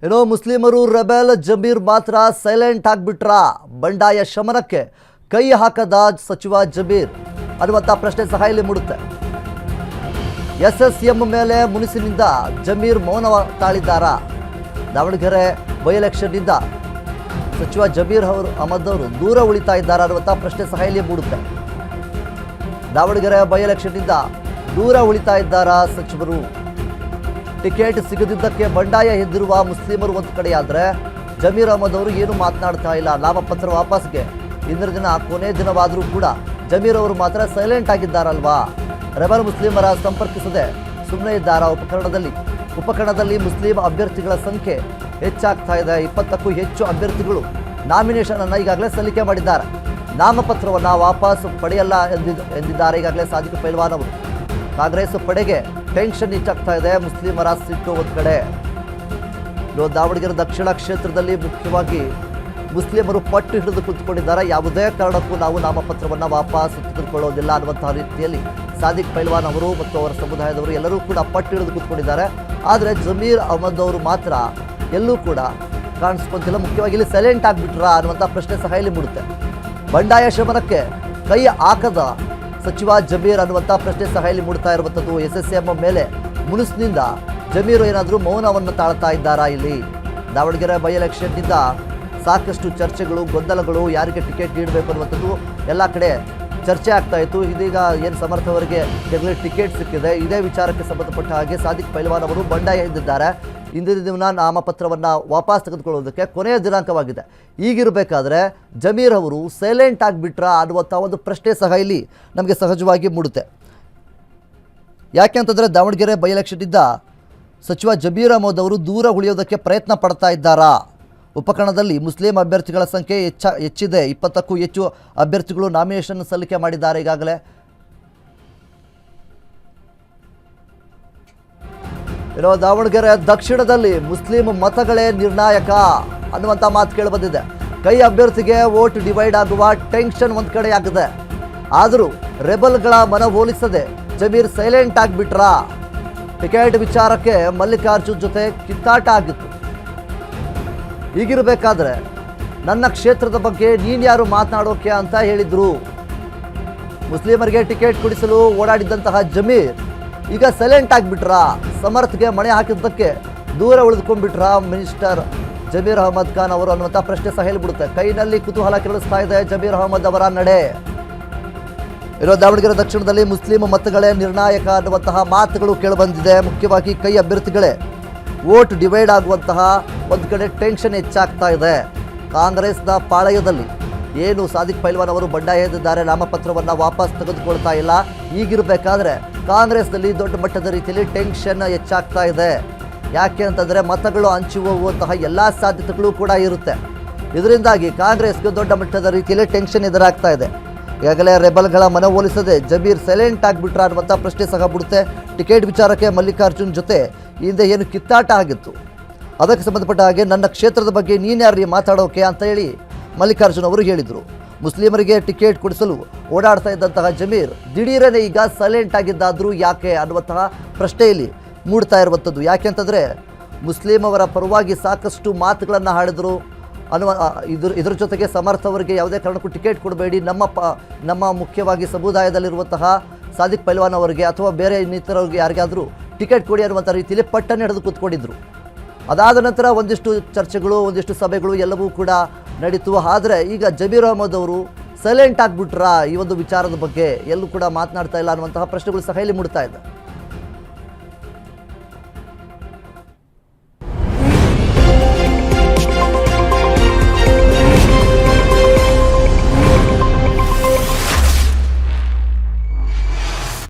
ಏನೋ ಮುಸ್ಲಿಮರು ರೆಬೆಲ್ ಜಮೀರ್ ಮಾತ್ರ ಸೈಲೆಂಟ್ ಆಗಿಬಿಟ್ರ ಬಂಡಾಯ ಶಮನಕ್ಕೆ ಕೈ ಹಾಕದ ಸಚಿವ ಜಮೀರ್ ಅನ್ನುವಂಥ ಪ್ರಶ್ನೆ ಸಹ ಇಲ್ಲಿ ಮೂಡುತ್ತೆ. SSM ಮೇಲೆ ಮುನಿಸಿನಿಂದ ಜಮೀರ್ ಮೌನ ತಾಳಿದ್ದಾರ? ದಾವಣಗೆರೆ ಬೈ ಎಲೆಕ್ಷನ್ನಿಂದ ಸಚಿವ ಜಮೀರ್ ಅಹಮದ್ ಅವರು ದೂರ ಉಳಿತಾ ಇದ್ದಾರಾ ಅನ್ನುವಂಥ ಪ್ರಶ್ನೆ ಸಹ ಇಲ್ಲಿ ಮೂಡುತ್ತೆ. ದಾವಣಗೆರೆ ಬೈ ಎಲೆಕ್ಷನ್ನಿಂದ ದೂರ ಉಳಿತಾ ಇದ್ದಾರಾ ಸಚಿವರು? ಟಿಕೆಟ್ ಸಿಗದಿದ್ದಕ್ಕೆ ಬಂಡಾಯ ಎದ್ದಿರುವ ಮುಸ್ಲಿಮರು ಒಂದು ಕಡೆಯಾದರೆ ಜಮೀರ್ ಅಹಮದ್ ಅವರು ಏನು ಮಾತನಾಡ್ತಾ ಇಲ್ಲ. ನಾಮಪತ್ರ ವಾಪಸ್ಗೆ ಇಂದಿನ ದಿನ ಕೊನೆ ದಿನವಾದರೂ ಕೂಡ ಜಮೀರ್ ಅವರು ಮಾತ್ರ ಸೈಲೆಂಟ್ ಆಗಿದ್ದಾರಲ್ವಾ? ರೆಬಲ್ ಮುಸ್ಲಿಮರ ಸಂಪರ್ಕಿಸದೆ ಸುಮ್ಮನೆ ಇದ್ದಾರಾ? ಉಪಕರಣದಲ್ಲಿ ಮುಸ್ಲಿಂ ಅಭ್ಯರ್ಥಿಗಳ ಸಂಖ್ಯೆ ಹೆಚ್ಚಾಗ್ತಾ ಇದೆ. 20ಕ್ಕೂ ಹೆಚ್ಚು ಅಭ್ಯರ್ಥಿಗಳು ನಾಮಿನೇಷನ್ ಅನ್ನು ಈಗಾಗಲೇ ಸಲ್ಲಿಕೆ ಮಾಡಿದ್ದಾರೆ. ನಾಮಪತ್ರವನ್ನು ವಾಪಸ್ ಪಡೆಯಲ್ಲ ಎಂದಿದ್ದಾರೆ ಈಗಾಗಲೇ ಸಾದಿಕ್ ಪೈಲ್ವಾನ್ ಅವರು. ಕಾಂಗ್ರೆಸ್ ಪಡೆಗೆ ಟೆನ್ಷನ್ ಹೆಚ್ಚಾಗ್ತಾ ಇದೆ. ಮುಸ್ಲಿಮರ ಸಿಟ್ಟು ಒಂದು ಕಡೆ. ದಾವಣಗೆರೆ ದಕ್ಷಿಣ ಕ್ಷೇತ್ರದಲ್ಲಿ ಮುಖ್ಯವಾಗಿ ಮುಸ್ಲಿಮರು ಪಟ್ಟು ಹಿಡಿದು ಕುಳಿತುಕೊಂಡಿದ್ದಾರೆ. ಯಾವುದೇ ಕಾರಣಕ್ಕೂ ನಾವು ನಾಮಪತ್ರವನ್ನು ವಾಪಸ್ ತೆಗೆದುಕೊಳ್ಳೋದಿಲ್ಲ ಅನ್ನುವಂತಹ ರೀತಿಯಲ್ಲಿ ಸಾದಿಕ್ ಪೈಲ್ವಾನ್ ಅವರು ಮತ್ತು ಅವರ ಸಮುದಾಯದವರು ಎಲ್ಲರೂ ಕೂಡ ಪಟ್ಟು ಹಿಡಿದು ಕೂತ್ಕೊಂಡಿದ್ದಾರೆ. ಆದರೆ ಜಮೀರ್ ಅಹಮದ್ ಅವರು ಮಾತ್ರ ಎಲ್ಲೂ ಕೂಡ ಕಾಣಿಸ್ಕೊಂತಿಲ್ಲ. ಮುಖ್ಯವಾಗಿ ಇಲ್ಲಿ ಸೈಲೆಂಟ್ ಆಗಿಬಿಟ್ರಾ ಅನ್ನುವಂಥ ಪ್ರಶ್ನೆ ಸಹ ಇಲ್ಲಿ ಮೂಡುತ್ತೆ. ಬಂಡಾಯ ಶಮನಕ್ಕೆ ಕೈ ಹಾಕದ ಸಚಿವ ಜಮೀರ್ ಅನ್ನುವಂಥ ಪ್ರಶ್ನೆ ಸಹ ಇಲ್ಲಿ ಮೂಡ್ತಾ ಇರುವಂಥದ್ದು. SSM ಮೇಲೆ ಮುನಿಸ್ನಿಂದ ಜಮೀರ್ ಏನಾದರೂ ಮೌನವನ್ನು ತಾಳ್ತಾ ಇದ್ದಾರಾ? ಇಲ್ಲಿ ದಾವಣಗೆರೆ ಬೈ ಎಲೆಕ್ಷನ್ನಿಂದ ಸಾಕಷ್ಟು ಚರ್ಚೆಗಳು, ಗೊಂದಲಗಳು, ಯಾರಿಗೆ ಟಿಕೆಟ್ ನೀಡಬೇಕು ಅನ್ನುವಂಥದ್ದು ಎಲ್ಲ ಕಡೆ ಚರ್ಚೆ ಆಗ್ತಾ ಇತ್ತು. ಇದೀಗ ಏನು ಸಮರ್ಥ ಅವರಿಗೆ ಟಿಕೆಟ್ ಸಿಕ್ಕಿದೆ. ಇದೇ ವಿಚಾರಕ್ಕೆ ಸಂಬಂಧಪಟ್ಟ ಹಾಗೆ ಸಾದಿಕ್ ಪೈಲ್ವಾನ್ ಅವರು ಬಂಡಾಯ ಎದ್ದಿದ್ದಾರೆ. ಇಂದಿನ ದಿನ ನಾಮಪತ್ರವನ್ನು ವಾಪಸ್ ತೆಗೆದುಕೊಳ್ಳೋದಕ್ಕೆ ಕೊನೆಯ ದಿನಾಂಕವಾಗಿದೆ. ಈಗಿರಬೇಕಾದ್ರೆ ಜಮೀರ್ ಅವರು ಸೈಲೆಂಟ್ ಆಗಿಬಿಟ್ರಾ ಅನ್ನುವಂಥ ಒಂದು ಪ್ರಶ್ನೆ ಸಹ ಇಲ್ಲಿ ನಮಗೆ ಸಹಜವಾಗಿ ಮೂಡುತ್ತೆ. ಯಾಕೆಂತಂದರೆ ದಾವಣಗೆರೆ ಬೈ ಎಲೆಕ್ಷನ್ನಿಂದ ಸಚಿವ ಜಮೀರ್ ಅಹಮದ್ ಅವರು ದೂರ ಉಳಿಯೋದಕ್ಕೆ ಪ್ರಯತ್ನ ಪಡ್ತಾ ಇದ್ದಾರಾ? ಉಪಕರಣದಲ್ಲಿ ಮುಸ್ಲಿಂ ಅಭ್ಯರ್ಥಿಗಳ ಸಂಖ್ಯೆ ಹೆಚ್ಚಿದೆ. 20ಕ್ಕೂ ಹೆಚ್ಚು ಅಭ್ಯರ್ಥಿಗಳು ನಾಮಿನೇಷನ್ ಸಲ್ಲಿಕೆ ಮಾಡಿದ್ದಾರೆ ಈಗಾಗಲೇ. ಇನ್ನು ದಾವಣಗೆರೆ ದಕ್ಷಿಣದಲ್ಲಿ ಮುಸ್ಲಿಂ ಮತಗಳೇ ನಿರ್ಣಾಯಕ ಅನ್ನುವಂಥ ಮಾತು ಕೇಳಿಬಂದಿದೆ. ಕೈ ಅಭ್ಯರ್ಥಿಗೆ ವೋಟ್ ಡಿವೈಡ್ ಆಗುವ ಟೆನ್ಷನ್ ಒಂದು ಕಡೆ ಆಗಿದೆ. ಆದರೂ ರೆಬಲ್ಗಳ ಮನವೊಲಿಸದೆ ಜಮೀರ್ ಸೈಲೆಂಟ್ ಆಗಿಬಿಟ್ರಾ? ಟಿಕೆಟ್ ವಿಚಾರಕ್ಕೆ ಮಲ್ಲಿಕಾರ್ಜುನ್ ಜೊತೆ ಕಿತ್ತಾಟ ಆಗಿತ್ತು. ಹೀಗಿರಬೇಕಾದ್ರೆ ನನ್ನ ಕ್ಷೇತ್ರದ ಬಗ್ಗೆ ನೀನು ಯಾರು ಮಾತನಾಡೋಕೆ ಅಂತ ಹೇಳಿದ್ರು. ಮುಸ್ಲಿಮರಿಗೆ ಟಿಕೆಟ್ ಕೊಡಿಸಲು ಓಡಾಡಿದ್ದಂತಹ ಜಮೀರ್ ಈಗ ಸೈಲೆಂಟ್ ಆಗಿಬಿಟ್ರಾ? ಸಮರ್ಥ್ಗೆ ಮಣೆ ಹಾಕಿದ್ದಕ್ಕೆ ದೂರ ಉಳಿದುಕೊಂಡ್ಬಿಟ್ರಾ ಮಿನಿಸ್ಟರ್ ಜಮೀರ್ ಅಹಮದ್ ಖಾನ್ ಅವರು ಅನ್ನುವಂಥ ಪ್ರಶ್ನೆ ಸಹ ಹೇಳಿಬಿಡುತ್ತೆ. ಕೈನಲ್ಲಿ ಕುತೂಹಲ ಕೆರಳಿಸ್ತಾ ಇದೆ ಜಮೀರ್ ಅಹಮದ್ ಅವರ ನಡೆ. ಇರೋ ದಾವಣಗೆರೆ ದಕ್ಷಿಣದಲ್ಲಿ ಮುಸ್ಲಿಂ ಮತಗಳೇ ನಿರ್ಣಾಯಕ ಅನ್ನುವಂತಹ ಮಾತುಗಳು ಕೇಳಿಬಂದಿದೆ. ಮುಖ್ಯವಾಗಿ ಕೈ ಅಭ್ಯರ್ಥಿಗಳೇ ವೋಟ್ ಡಿವೈಡ್ ಆಗುವಂತಹ ಒಂದು ಕಡೆ ಟೆನ್ಷನ್ ಹೆಚ್ಚಾಗ್ತಾ ಇದೆ. ಕಾಂಗ್ರೆಸ್ನ ಪಾಳಯದಲ್ಲಿ ಏನು ಸಾದಿಕ್ ಪೈಲ್ವಾನ್ ಅವರು ಬಂಡಾಯ ಎದ್ದಿದ್ದಾರೆ, ನಾಮಪತ್ರವನ್ನು ವಾಪಸ್ ತೆಗೆದುಕೊಳ್ತಾ ಇಲ್ಲ. ಈಗಿರಬೇಕಾದ್ರೆ ಕಾಂಗ್ರೆಸ್ನಲ್ಲಿ ದೊಡ್ಡ ಮಟ್ಟದ ರೀತಿಯಲ್ಲಿ ಟೆನ್ಷನ್ ಹೆಚ್ಚಾಗ್ತಾ ಇದೆ. ಯಾಕೆ ಅಂತಂದರೆ ಮತಗಳು ಹಂಚಿ ಹೋಗುವಂತಹ ಎಲ್ಲ ಸಾಧ್ಯತೆಗಳು ಕೂಡ ಇರುತ್ತೆ. ಇದರಿಂದಾಗಿ ಕಾಂಗ್ರೆಸ್ಗೆ ದೊಡ್ಡ ಮಟ್ಟದ ರೀತಿಯಲ್ಲಿ ಟೆನ್ಷನ್ ಎದುರಾಗ್ತಾ ಇದೆ. ಈಗಾಗಲೇ ರೆಬಲ್ಗಳ ಮನವೊಲಿಸದೆ ಜಮೀರ್ ಸೈಲೆಂಟ್ ಆಗಿಬಿಟ್ರಾ ಅನ್ನುವಂಥ ಪ್ರಶ್ನೆ ಸಹ ಬಿಡುತ್ತೆ. ಟಿಕೆಟ್ ವಿಚಾರಕ್ಕೆ ಮಲ್ಲಿಕಾರ್ಜುನ್ ಜೊತೆ ಹಿಂದೆ ಏನು ಕಿತ್ತಾಟ ಆಗಿತ್ತು, ಅದಕ್ಕೆ ಸಂಬಂಧಪಟ್ಟ ಹಾಗೆ ನನ್ನ ಕ್ಷೇತ್ರದ ಬಗ್ಗೆ ನೀನು ಯಾರು ಮಾತಾಡೋಕೆ ಅಂತ ಹೇಳಿ ಮಲ್ಲಿಕಾರ್ಜುನ್ ಅವರು ಹೇಳಿದರು. ಮುಸ್ಲಿಮರಿಗೆ ಟಿಕೆಟ್ ಕೊಡಿಸಲು ಓಡಾಡ್ತಾ ಇದ್ದಂತಹ ಜಮೀರ್ ದಿಢೀರನೇ ಈಗ ಸೈಲೆಂಟ್ ಆಗಿದ್ದಾದರೂ ಯಾಕೆ ಅನ್ನುವಂತಹ ಪ್ರಶ್ನೆಯಲ್ಲಿ ಮೂಡ್ತಾ ಇರುವಂಥದ್ದು. ಯಾಕೆ ಅಂತಂದರೆ ಮುಸ್ಲಿಂ ಅವರ ಪರವಾಗಿ ಸಾಕಷ್ಟು ಮಾತುಗಳನ್ನು ಆಡಿದರು ಇದರ ಜೊತೆಗೆ ಸಮರ್ಥ ಅವರಿಗೆ ಯಾವುದೇ ಕಾರಣಕ್ಕೂ ಟಿಕೆಟ್ ಕೊಡಬೇಡಿ, ನಮ್ಮ ಮುಖ್ಯವಾಗಿ ಸಮುದಾಯದಲ್ಲಿರುವಂತಹ ಸಾದಿಕ್ ಪೈಲ್ವಾನ್ ಅವರಿಗೆ ಅಥವಾ ಬೇರೆ ಇನ್ನಿತರವ್ರಿಗೆ ಯಾರಿಗಾದರೂ ಟಿಕೆಟ್ ಕೊಡಿ ಅನ್ನುವಂಥ ರೀತಿಯಲ್ಲಿ ಪಟ್ಟನ್ನು ಹಿಡಿದು ಕೂತ್ಕೊಂಡಿದ್ರು. ಅದಾದ ನಂತರ ಒಂದಿಷ್ಟು ಚರ್ಚೆಗಳು, ಒಂದಿಷ್ಟು ಸಭೆಗಳು ಎಲ್ಲವೂ ಕೂಡ ನಡೀತು. ಆದರೆ ಈಗ ಜಮೀರ್ ಅಹಮದ್ ಅವರು ಸೈಲೆಂಟ್ ಆಗಿಬಿಟ್ರಾ ಈ ಒಂದು ವಿಚಾರದ ಬಗ್ಗೆ? ಎಲ್ಲೂ ಕೂಡ ಮಾತನಾಡ್ತಾ ಇಲ್ಲ ಅನ್ನುವಂತಹ ಪ್ರಶ್ನೆಗಳು ಸಹ ಇಲ್ಲಿ ಮೂಡ್ತಾ ಇದೆ.